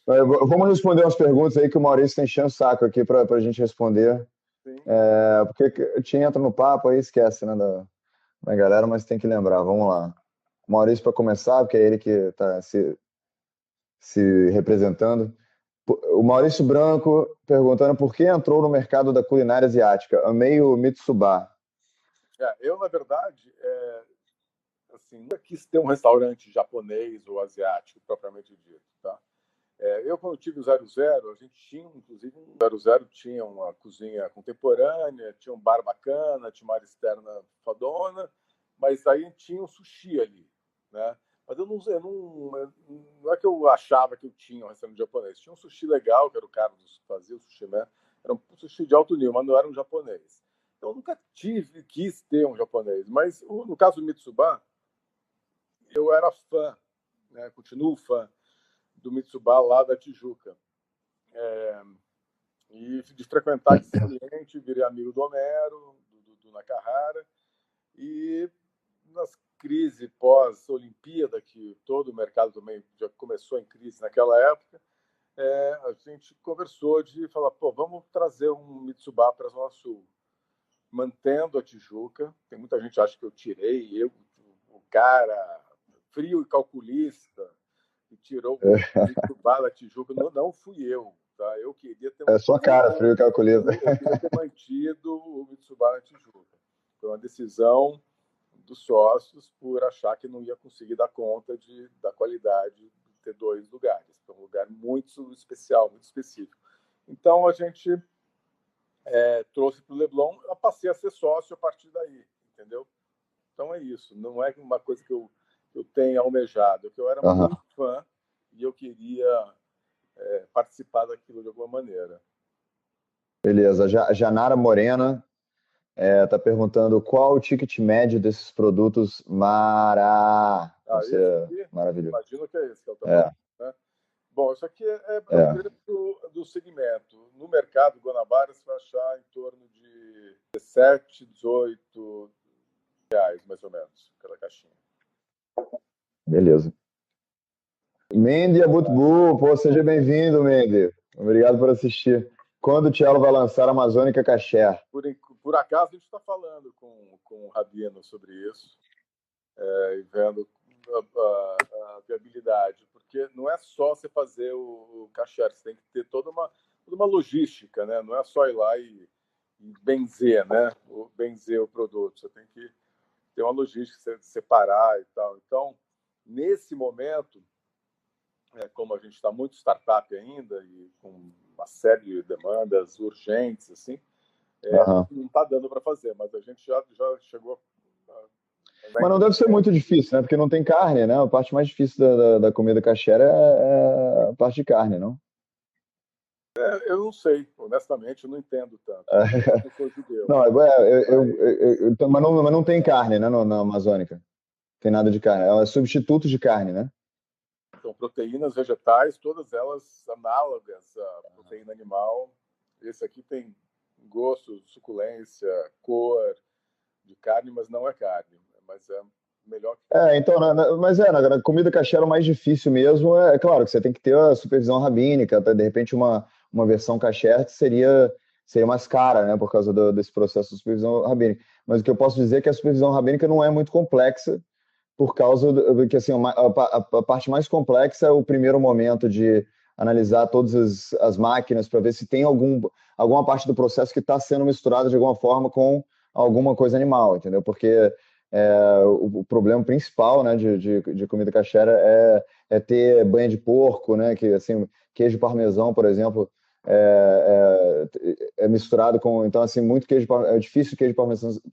Vamos responder umas perguntas aí que o Maurício tá enchendo o saco aqui pra gente responder. Porque a gente entra no papo aí, esquece, né, da galera, mas tem que lembrar. Vamos lá. O Maurício, para começar, porque é ele que está se representando. O Maurício Branco perguntando por que entrou no mercado da culinária asiática. Amei o Mitsuba. Eu, na verdade, assim, nunca quis ter um restaurante japonês ou asiático, propriamente dito, tá? Eu, quando tive o 00, a gente tinha, inclusive, o 00 tinha uma cozinha contemporânea, tinha um bar bacana, tinha uma área externa fodona, mas aí tinha um sushi ali, né? Mas não é que eu achava que eu tinha um restaurante japonês. Tinha um sushi legal, que era o cara que fazia o sushi, né? Era um sushi de alto nível, mas não era um japonês. Então, eu nunca quis ter um japonês. Mas no caso do Mitsuba, eu era fã, né? Continuo fã do Mitsuba lá da Tijuca. E de frequentar esse ambiente, virei amigo do Homero, do Nakahara. E nas crises pós-Olimpíada, que todo o mercado também já começou em crise naquela época, a gente conversou de falar, pô, vamos trazer um Mitsuba para a Zona Sul, mantendo a Tijuca. Tem muita gente que acha que eu tirei, o cara frio e calculista, que tirou o Mitsuba da Tijuca. Não, não fui eu. Tá? Eu queria ter É sua cara, frio e calculista. eu queria ter mantido o Mitsuba na Tijuca. Foi uma decisão dos sócios por achar que não ia conseguir dar conta da qualidade de ter 2 lugares. É um lugar muito especial, muito específico. Então, a gente trouxe para o Leblon, eu passei a ser sócio a partir daí, entendeu? Então, é isso. Não é uma coisa que eu tenha almejado, que eu era muito fã e eu queria participar daquilo de alguma maneira. Beleza. Janara Morena está perguntando qual o ticket médio desses produtos maravilhoso. Imagino que é esse que é o tamanho, né? Bom, isso aqui é o preço do segmento. No mercado Guanabara, você vai achar em torno de 17, 18 reais, mais ou menos, pela caixinha. Beleza. Mendy Abutbu, pô, seja bem-vindo, Mendy. Obrigado por assistir. Quando o Cello vai lançar a Amazônica Caché? Por acaso, a gente está falando com o Rabino sobre isso, e vendo a viabilidade, porque não é só você fazer o caché, você tem que ter toda uma logística, né? Não é só ir lá e benzer, né? Benzer o produto, você tem que ter uma logística, separar e tal. Então, nesse momento, como a gente está muito startup ainda e com uma série de demandas urgentes, assim, não está dando para fazer, mas a gente já chegou Mas não deve ser muito difícil, né? Porque não tem carne, né? A parte mais difícil da comida caché é a parte de carne, não? Eu não sei, honestamente, eu não entendo tanto. Eu sou judeu. Não, mas não tem carne, né? Na Amazônica. Tem nada de carne. É substituto de carne, né? São proteínas vegetais, todas elas análogas à proteína animal. Esse aqui tem gosto, suculência, cor de carne, mas não é carne. Mas é melhor que... Então, na comida caché o mais difícil mesmo é claro que você tem que ter a supervisão rabínica, de repente uma versão caché seria mais cara, né, por causa desse processo de supervisão rabínica. Mas o que eu posso dizer é que a supervisão rabínica não é muito complexa, por causa que assim, a parte mais complexa é o primeiro momento de analisar todas as máquinas para ver se tem alguma parte do processo que está sendo misturada de alguma forma com alguma coisa animal, entendeu? Porque o problema principal, né, de comida caché é ter banha de porco, né, que assim, queijo parmesão, por exemplo, é misturado com, então assim, é difícil queijo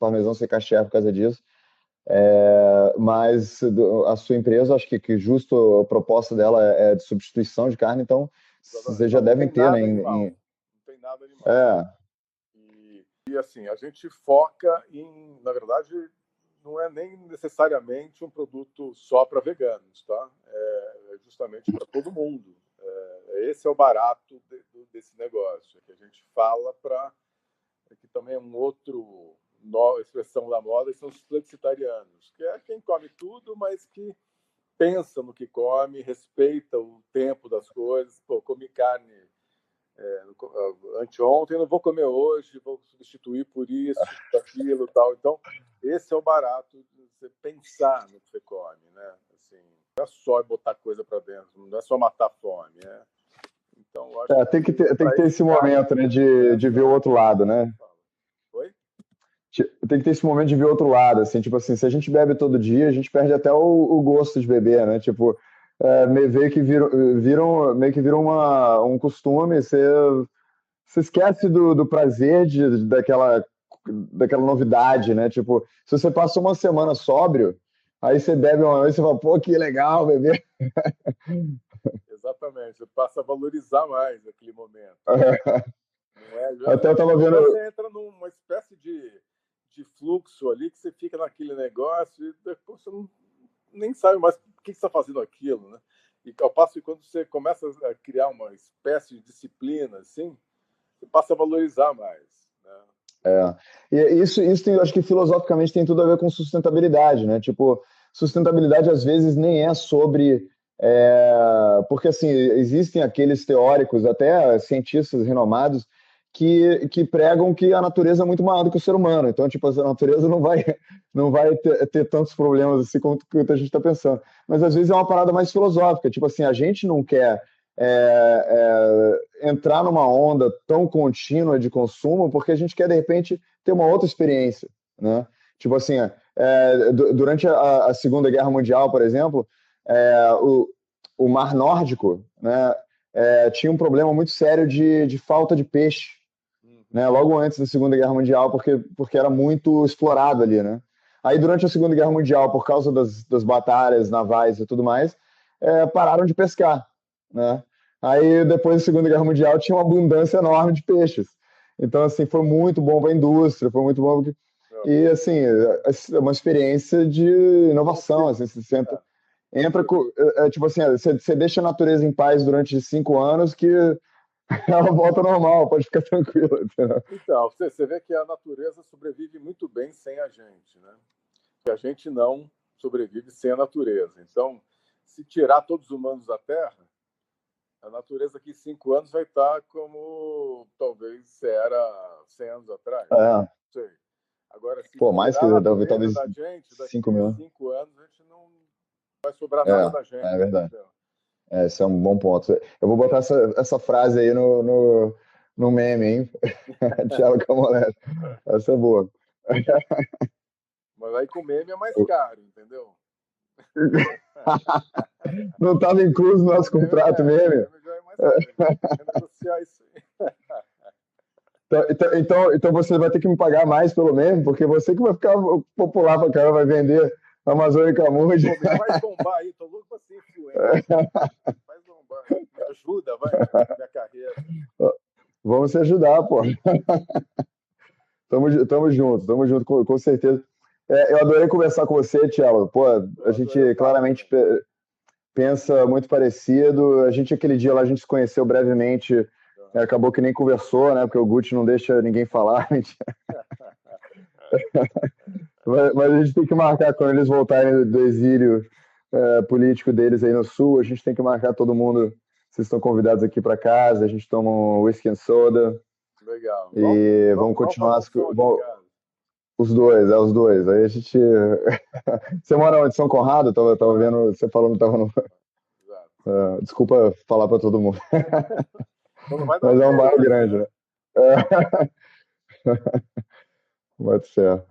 parmesão ser caché por causa disso. Mas a sua empresa, acho que justo a proposta dela é de substituição de carne, então vocês já devem ter, né? Não tem nada animal. E assim, a gente foca na verdade, não é nem necessariamente um produto só para veganos, tá? É justamente para todo mundo. Esse é o barato desse negócio, que a gente fala que também é um outro expressão da moda, são os flexitarianos, que é quem come tudo, mas que pensa no que come, respeita o tempo das coisas. Pô, comi carne anteontem, não vou comer hoje, vou substituir por isso, por aquilo, tal. Então, esse é o barato de você pensar no que você come, né? Assim, não é só botar coisa para dentro, não é só matar a fome, né? Então, acho tem que ter esse momento, né, de ver o outro lado, né? Oi? Tem que ter esse momento de ver o outro lado, assim, tipo assim, se a gente bebe todo dia, a gente perde até o gosto de beber, né? Tipo, meio que vira um costume, você esquece do prazer daquela daquela novidade, né? Tipo, se você passa uma semana sóbrio, aí você bebe uma vez e você fala, pô, que legal beber. Exatamente, você passa a valorizar mais aquele momento. Não é? Até eu tava vendo. Você entra numa espécie de fluxo ali que você fica naquele negócio e depois você nem sabe mais por que você está fazendo aquilo, né? E ao passo que quando você começa a criar uma espécie de disciplina, assim, você passa a valorizar mais, né? E isso tem, acho que filosoficamente tem tudo a ver com sustentabilidade, né? Tipo, sustentabilidade às vezes nem é sobre. Porque, assim, existem aqueles teóricos, até cientistas renomados, que pregam que a natureza é muito maior do que o ser humano. Então, tipo, a natureza não vai ter tantos problemas assim quanto a gente está pensando. Mas às vezes é uma parada mais filosófica. Tipo assim, a gente não quer entrar numa onda tão contínua de consumo porque a gente quer, de repente, ter uma outra experiência, né? Tipo assim, durante a Segunda Guerra Mundial, por exemplo, o Mar Nórdico, né, tinha um problema muito sério de falta de peixe, né, logo antes da Segunda Guerra Mundial, porque era muito explorado ali, né? Aí, durante a Segunda Guerra Mundial, por causa das batalhas navais e tudo mais, pararam de pescar, né? Aí, depois da Segunda Guerra Mundial, tinha uma abundância enorme de peixes. Então, assim, foi muito bom para a indústria, foi muito bom. E, assim, é uma experiência de inovação, assim, você senta, entra, tipo assim, você deixa a natureza em paz durante 5 anos que ela volta ao normal, pode ficar tranquila. Entendeu? Então, você vê que a natureza sobrevive muito bem sem a gente, né? Que a gente não sobrevive sem a natureza. Então, se tirar todos os humanos da Terra, a natureza aqui 5 anos vai estar como talvez era 100 anos atrás. Não sei. Agora, se Pô, mais tirar que a natureza talvez da gente, daqui 5 mil. 5 anos a gente não vai sobrar nada da gente. É verdade. Esse é um bom ponto. Eu vou botar essa frase aí no meme, hein? Thiago Camolete. Essa é boa. Mas aí com meme é mais caro, entendeu? Não estava incluso no nosso contrato meme? Meme já é mais caro. Tem que negociar isso aí. Então você vai ter que me pagar mais pelo meme, porque você que vai ficar popular pra caramba, vai vender Amazônica Mundi. Pô, me faz bombar aí, tô louco pra ser influencer. Faz bombar. Me ajuda, vai, minha carreira. Vamos se ajudar, pô. Tamo junto, com certeza. Eu adorei conversar com você, Thiago. Pô, a gente claramente pensa muito parecido. A gente, aquele dia lá, a gente se conheceu brevemente, acabou que nem conversou, né? Porque o Gucci não deixa ninguém falar. Mas a gente tem que marcar quando eles voltarem do exílio político deles aí no Sul. A gente tem que marcar todo mundo. Vocês estão convidados aqui para casa. A gente toma um whisky and soda. Legal. E vamos continuar. Os dois. Aí a gente. Você mora onde? São Conrado? Tava vendo. Você falou que tava no. Desculpa falar para todo mundo. Mas é um bairro grande, né? Muito certo.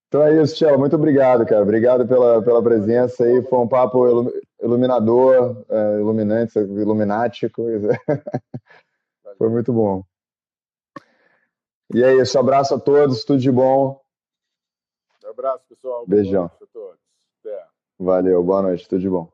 Então é isso, Tchela. Muito obrigado, cara. Obrigado pela presença aí. Foi um papo iluminador, iluminante, iluminático. Foi muito bom. E é isso. Abraço a todos. Tudo de bom. Um abraço, pessoal. Beijão. Boa noite a todos. Até. Valeu. Boa noite. Tudo de bom.